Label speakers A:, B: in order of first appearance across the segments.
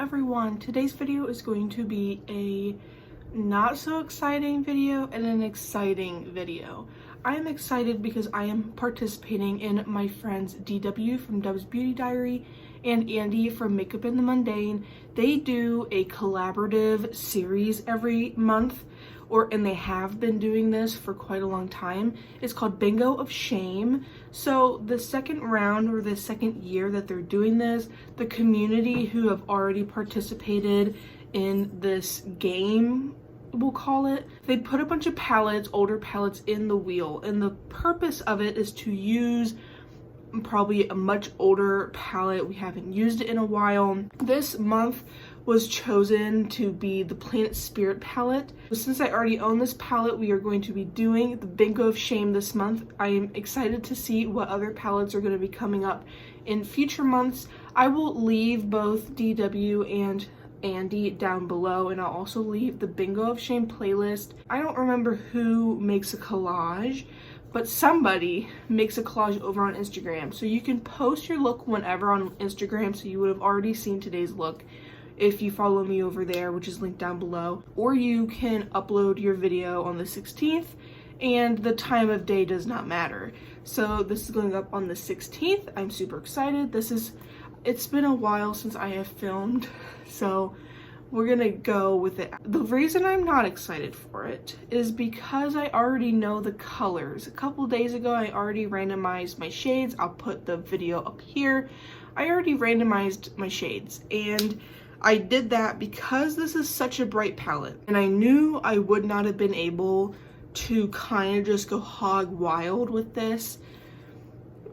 A: everyone, today's video is going to be a not so exciting video and an exciting video. I am excited because I am participating in my friends DW from Dub's Beauty Diary and Andie from Makeup in the Mundane. They do a collaborative series every month, and they have been doing this for quite a long time. It's called Bingo of Shame. So the second round, or the second year that they're doing this, the community who have already participated in this game, we'll call it, they put a bunch of palettes, older palettes, in the wheel, and the purpose of it is to use probably a much older palette. We haven't used it in a while. This month was chosen to be the Planet Spirit palette. Since I already own this palette, we are going to be doing the Bingo of Shame this month. I am excited to see what other palettes are going to be coming up in future months. I will leave both DW and Andie down below, and I'll also leave the Bingo of Shame playlist. I don't remember who makes a collage, but somebody makes a collage over on Instagram. So you can post your look whenever on Instagram, so you would have already seen today's look if you follow me over there, which is linked down below. Or you can upload your video on the 16th, and the time of day does not matter. So this is going up on the 16th. I'm super excited. It's been a while since I have filmed, so we're gonna go with it. The reason I'm not excited for it is because I already know the colors. A couple days ago, I already randomized my shades. I'll put the video up here. I already randomized my shades, and I did that because this is such a bright palette, and I knew I would not have been able to kind of just go hog wild with this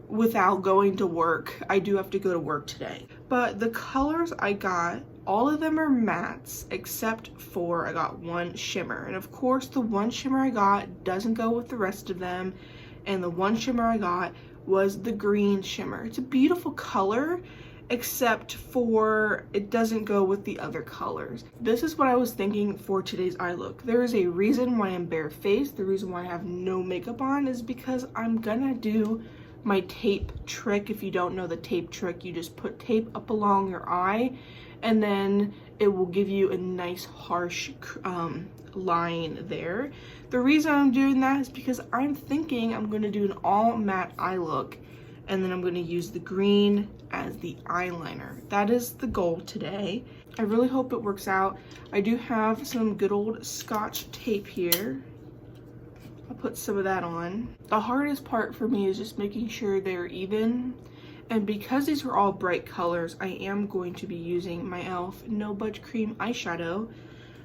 A: without going to work. I do have to go to work today. But the colors I got, all of them are mattes except for I got one shimmer. And of course the one shimmer I got doesn't go with the rest of them. And the one shimmer I got was the green shimmer. It's a beautiful color, except for it doesn't go with the other colors. This is what I was thinking for today's eye look. There is a reason why I'm barefaced. The reason why I have no makeup on is because I'm gonna do my tape trick. If you don't know the tape trick, you just put tape up along your eye, and then it will give you a nice harsh line there. The reason I'm doing that is because I'm thinking I'm going to do an all matte eye look, and then I'm going to use the green as the eyeliner. That is the goal today. I really hope it works out. I do have some good old Scotch tape here. I'll put some of that on. The hardest part for me is just making sure they're even. And because these are all bright colors, I am going to be using my e.l.f. No Budge Cream eyeshadow.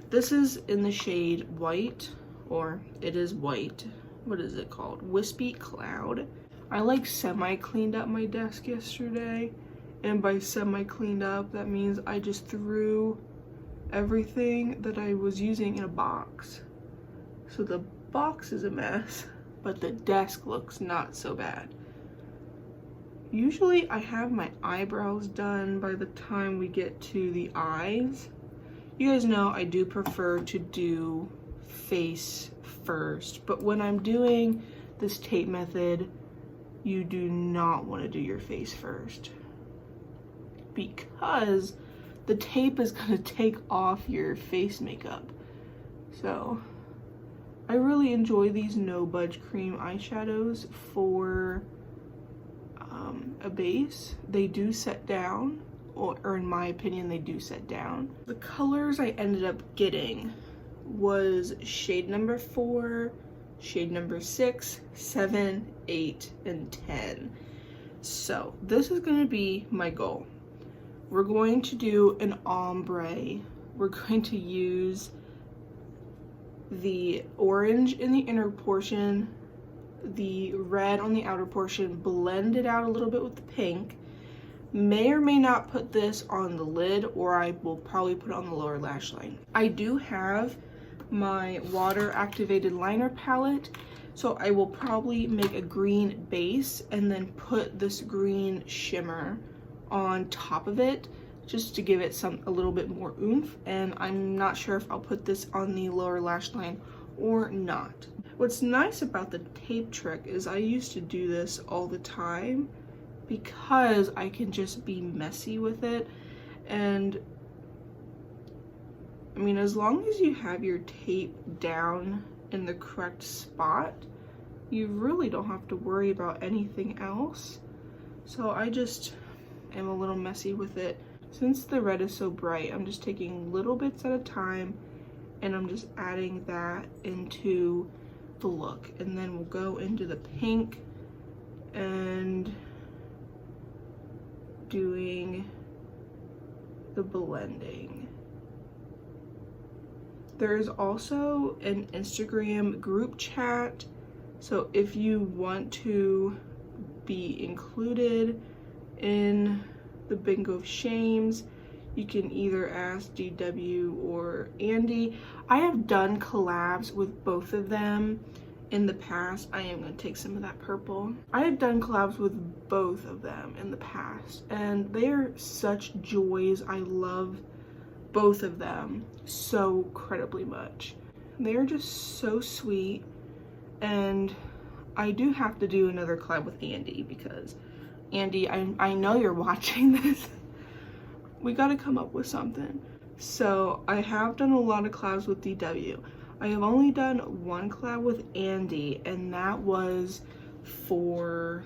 A: This is in the shade White, or it is white. What is it called? Wispy Cloud. I like semi-cleaned up my desk yesterday. And by semi-cleaned up, that means I just threw everything that I was using in a box. So the box is a mess, but the desk looks not so bad. Usually I have my eyebrows done by the time we get to the eyes. You guys know I do prefer to do face first, but when I'm doing this tape method, you do not want to do your face first, because the tape is going to take off your face makeup. So I really enjoy these No Budge Cream eyeshadows for a base. They do set down, or in my opinion, they do set down. The colors I ended up getting was shade number 4, shade number 6, 7, 8, and 10. So this is going to be my goal. We're going to do an ombre. We're going to use the orange in the inner portion, the red on the outer portion, blend it out a little bit with the pink. May or may not put this on the lid, or I will probably put it on the lower lash line. I do have my water activated liner palette, so I will probably make a green base and then put this green shimmer on top of it, just to give it a little bit more oomph. And I'm not sure if I'll put this on the lower lash line or not. What's nice about the tape trick is I used to do this all the time because I can just be messy with it, and I mean, as long as you have your tape down in the correct spot, you really don't have to worry about anything else. So I just am a little messy with it. Since the red is so bright, I'm just taking little bits at a time and I'm just adding that into the look. And then we'll go into the pink and doing the blending. There's also an Instagram group chat, so if you want to be included in the Bingo of Shames, you can either ask DW or Andie. I have done collabs with both of them in the past. I am going to take some of that purple. I have done collabs with both of them in the past, and they are such joys. I love both of them so incredibly much. They're just so sweet, and I do have to do another collab with Andie because Andie, I know you're watching this. We got to come up with something. So I have done a lot of collabs with DW. I have only done one collab with Andie, and that was for,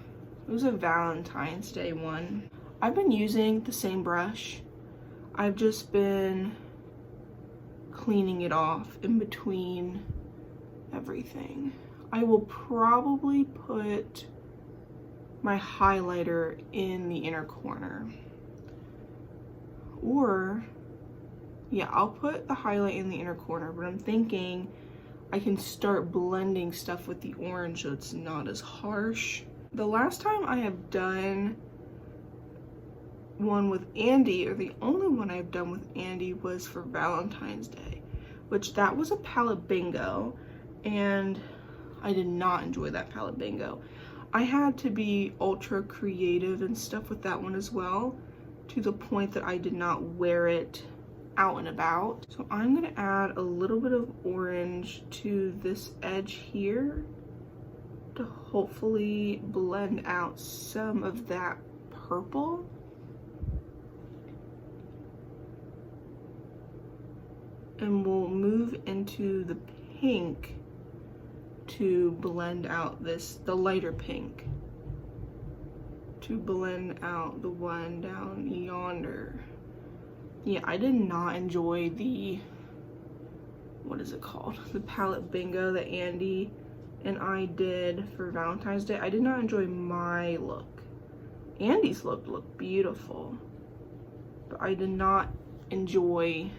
A: it was a Valentine's Day one. I've been using the same brush. I've just been cleaning it off in between everything. I will probably put my highlighter in the inner corner. Or, yeah, I'll put the highlight in the inner corner, but I'm thinking I can start blending stuff with the orange so it's not as harsh. The last time I have done one with Andie, or the only one I've done with Andie, was for Valentine's Day, which that was a palette bingo, and I did not enjoy that palette bingo. I had to be ultra creative and stuff with that one as well, to the point that I did not wear it out and about. So I'm gonna add a little bit of orange to this edge here to hopefully blend out some of that purple. And we'll move into the pink to blend out the lighter pink, to blend out the one down yonder. Yeah, I did not enjoy the, what is it called? The palette bingo that Andie and I did for Valentine's Day. I did not enjoy my look. Andie's look looked beautiful, but I did not enjoy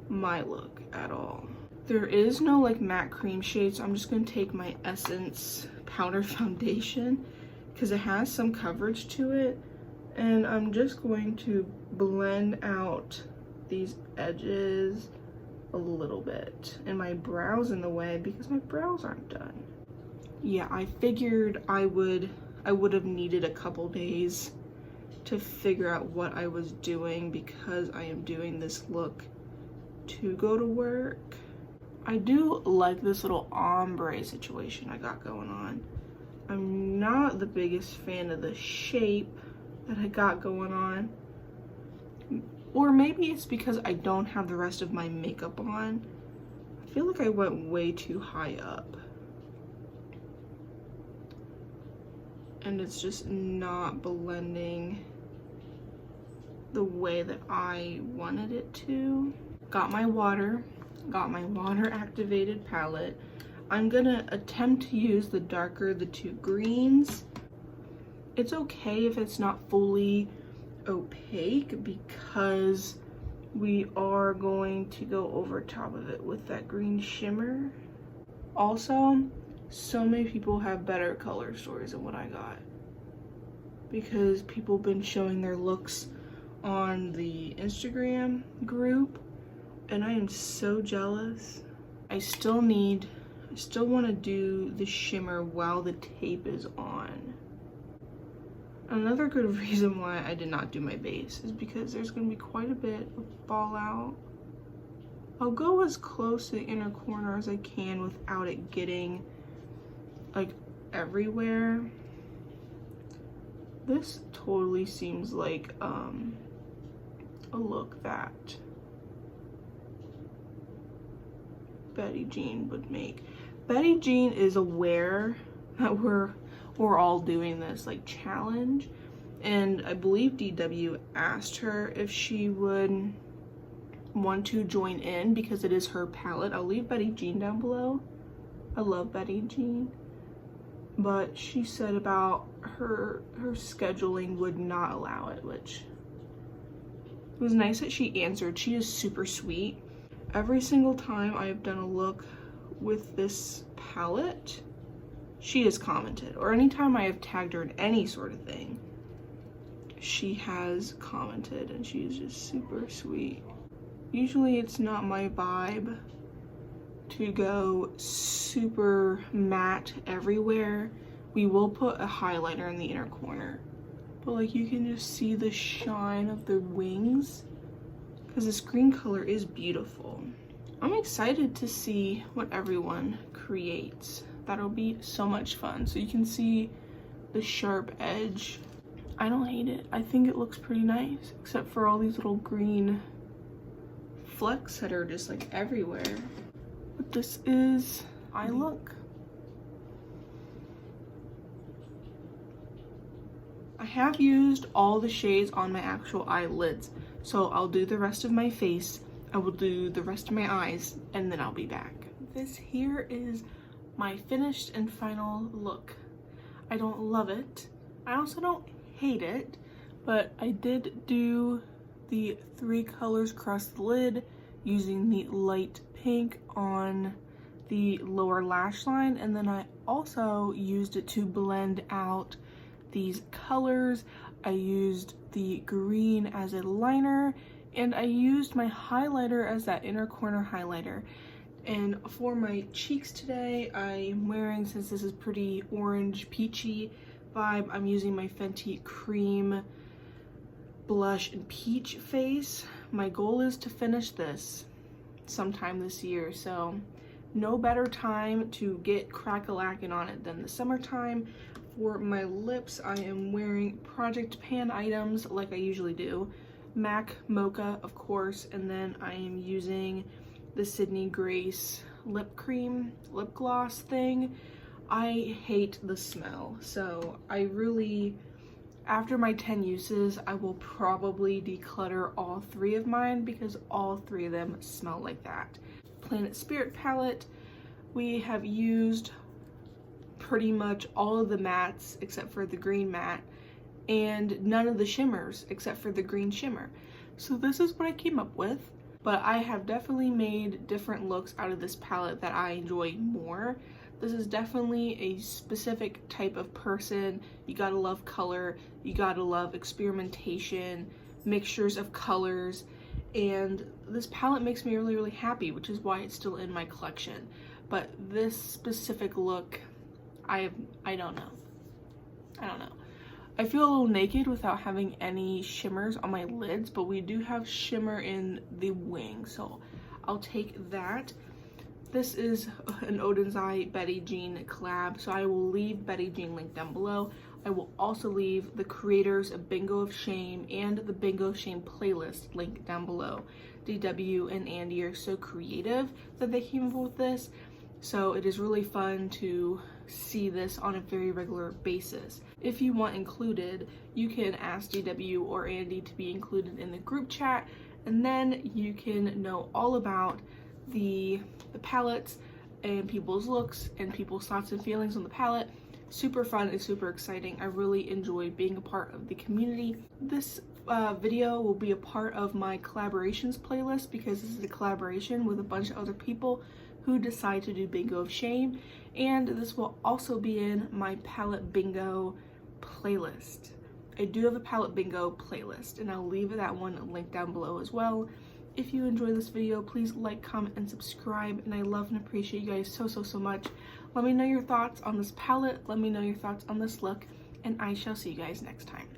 A: my look at all. There is no like matte cream shade, so I'm just going to take my Essence powder foundation because it has some coverage to it, and I'm just going to blend out these edges a little bit, and my brows in the way because my brows aren't done. Yeah, I figured I would have needed a couple days to figure out what I was doing because I am doing this look to go to work. I do like this little ombre situation I got going on. I'm not the biggest fan of the shape that I got going on. Or maybe it's because I don't have the rest of my makeup on. I feel like I went way too high up. And it's just not blending the way that I wanted it to. Got my water activated palette. I'm gonna attempt to use the darker, the two greens. It's okay if it's not fully opaque because we are going to go over top of it with that green shimmer. Also, so many people have better color stories than what I got because people have been showing their looks on the Instagram group, and I am so jealous. I still want to do the shimmer while the tape is on. Another good reason why I did not do my base is because there's going to be quite a bit of fallout. I'll go as close to the inner corner as I can without it getting like everywhere. This totally seems like a look that Batty Jean would make. Batty Jean is aware that we're all doing this like challenge, and I believe DW asked her if she would want to join in because it is her palette. I'll leave Batty Jean down below. I love Batty Jean, but she said about her scheduling would not allow it, which it was nice that she answered. She is super sweet. Every single time I have done a look with this palette, she has commented, or anytime I have tagged her in any sort of thing, she has commented, and she is just super sweet. Usually it's not my vibe to go super matte everywhere. We will put a highlighter in the inner corner, but like you can just see the shine of the wings because this green color is beautiful. I'm excited to see what everyone creates. That'll be so much fun. So you can see the sharp edge. I don't hate it. I think it looks pretty nice, except for all these little green flecks that are just like everywhere. But this is eye look. I have used all the shades on my actual eyelids, so I'll do the rest of my face, I will do the rest of my eyes, and then I'll be back. This here is my finished and final look. I don't love it. I also don't hate it, but I did do the 3 colors across the lid using the light pink on the lower lash line, and then I also used it to blend out these colors. I used the green as a liner, and I used my highlighter as that inner corner highlighter. And for my cheeks today, I'm wearing, since this is pretty orange peachy vibe, I'm using my Fenty Cream Blush and Peach Face. My goal is to finish this sometime this year, so no better time to get crack-a-lackin' on it than the summertime. For my lips, I am wearing Project Pan items like I usually do. MAC Mocha, of course, and then I am using the Sydney Grace lip cream, lip gloss thing. I hate the smell, so I really, after my 10 uses, I will probably declutter all 3 of mine because all 3 of them smell like that. Planet Spirit palette, we have used pretty much all of the mattes except for the green matte, and none of the shimmers except for the green shimmer. So this is what I came up with, but I have definitely made different looks out of this palette that I enjoy more. This is definitely a specific type of person. You gotta love color, you gotta love experimentation, mixtures of colors, and this palette makes me really, really happy, which is why it's still in my collection. But this specific look, I don't know. I feel a little naked without having any shimmers on my lids, but we do have shimmer in the wing, so I'll take that. This is an Odens Eye Batty Jean collab, so I will leave Batty Jean link down below. I will also leave the creators of Bingo of Shame and the Bingo of Shame playlist link down below. DW and Andie are so creative that they came up with this, so it is really fun to see this on a very regular basis. If you want included, you can ask DW or Andie to be included in the group chat, and then you can know all about the palettes and people's looks and people's thoughts and feelings on the palette. Super fun and super exciting. I really enjoy being a part of the community. This video will be a part of my collaborations playlist because this is a collaboration with a bunch of other people who decide to do Bingo of Shame, and this will also be in my palette bingo playlist. I do have a palette bingo playlist, and I'll leave that one linked down below as well. If you enjoy this video, please like, comment, and subscribe, and I love and appreciate you guys so much. Let me know your thoughts on this palette, let me know your thoughts on this look, and I shall see you guys next time.